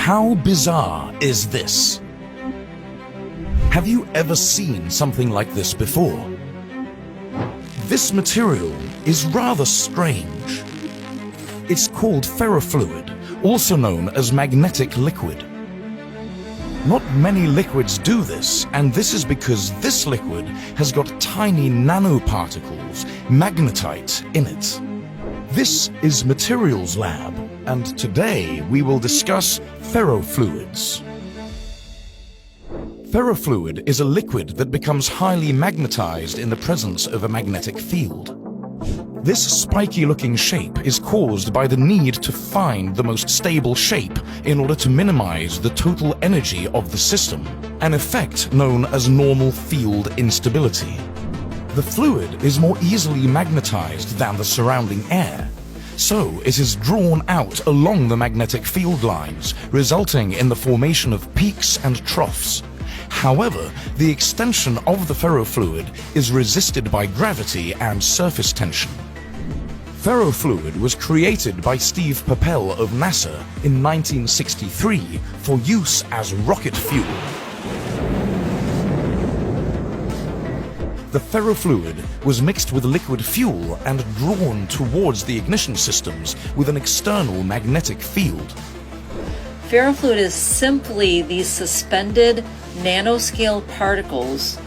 How bizarre is this? Have you ever seen something like this before? This material is rather strange. It's called ferrofluid, also known as magnetic liquid. Not many liquids do this, and this is because this liquid has got tiny nanoparticles, magnetite, in it. This is Materials Lab, and today we will discuss ferrofluids. Ferrofluid is a liquid that becomes highly magnetized in the presence of a magnetic field. This spiky-looking shape is caused by the need to find the most stable shape in order to minimize the total energy of the system, an effect known as normal field instability. The fluid is more easily magnetized than the surrounding air, so it is drawn out along the magnetic field lines, resulting in the formation of peaks and troughs. However, the extension of the ferrofluid is resisted by gravity and surface tension. Ferrofluid was created by Steve Papel of NASA in 1963 for use as rocket fuel. The ferrofluid was mixed with liquid fuel and drawn towards the ignition systems with an external magnetic field. Ferrofluid is simply these suspended nanoscale particles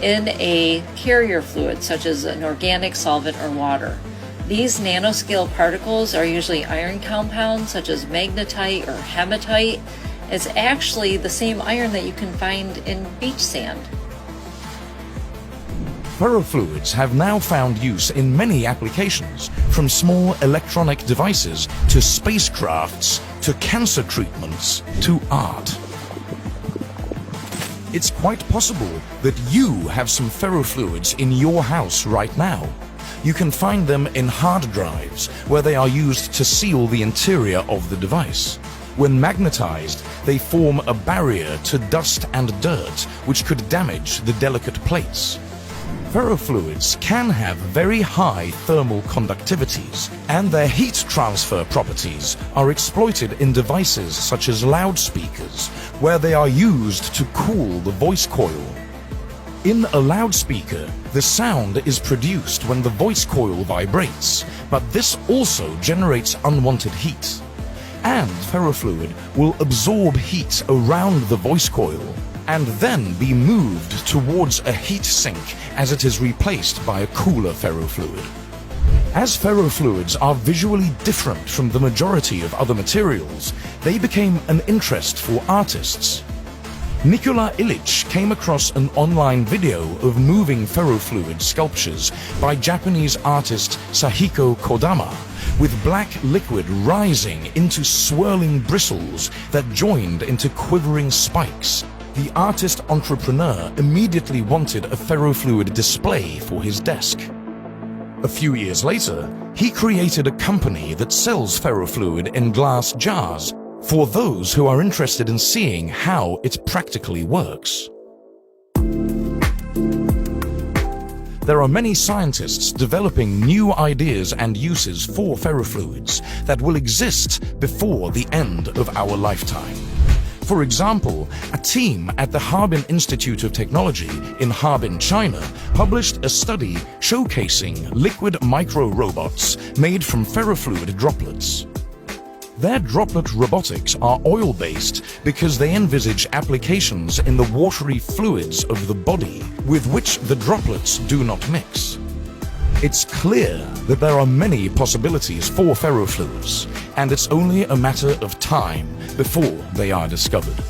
in a carrier fluid, such as an organic solvent or water. These nanoscale particles are usually iron compounds such as magnetite or hematite. It's actually the same iron that you can find in beach sand. Ferrofluids have now found use in many applications, from small electronic devices to spacecrafts to cancer treatments to art. It's quite possible that you have some ferrofluids in your house right now. You can find them in hard drives, where they are used to seal the interior of the device. When magnetized, they form a barrier to dust and dirt, which could damage the delicate plates. Ferrofluids can have very high thermal conductivities, and their heat transfer properties are exploited in devices such as loudspeakers, where they are used to cool the voice coil. In a loudspeaker, the sound is produced when the voice coil vibrates, but this also generates unwanted heat. And ferrofluid will absorb heat around the voice coil and then be moved towards a heat sink as it is replaced by a cooler ferrofluid. As ferrofluids are visually different from the majority of other materials, they became an interest for artists. Nikola Illich came across an online video of moving ferrofluid sculptures by Japanese artist Sahiko Kodama, with black liquid rising into swirling bristles that joined into quivering spikes. The artist-entrepreneur immediately wanted a ferrofluid display for his desk. A few years later, he created a company that sells ferrofluid in glass jars for those who are interested in seeing how it practically works. There are many scientists developing new ideas and uses for ferrofluids that will exist before the end of our lifetime. For example, a team at the Harbin Institute of Technology in Harbin, China, published a study showcasing liquid micro-robots made from ferrofluid droplets. Their droplet robotics are oil-based because they envisage applications in the watery fluids of the body with which the droplets do not mix. It's clear that there are many possibilities for ferrofluids, and it's only a matter of time before they are discovered.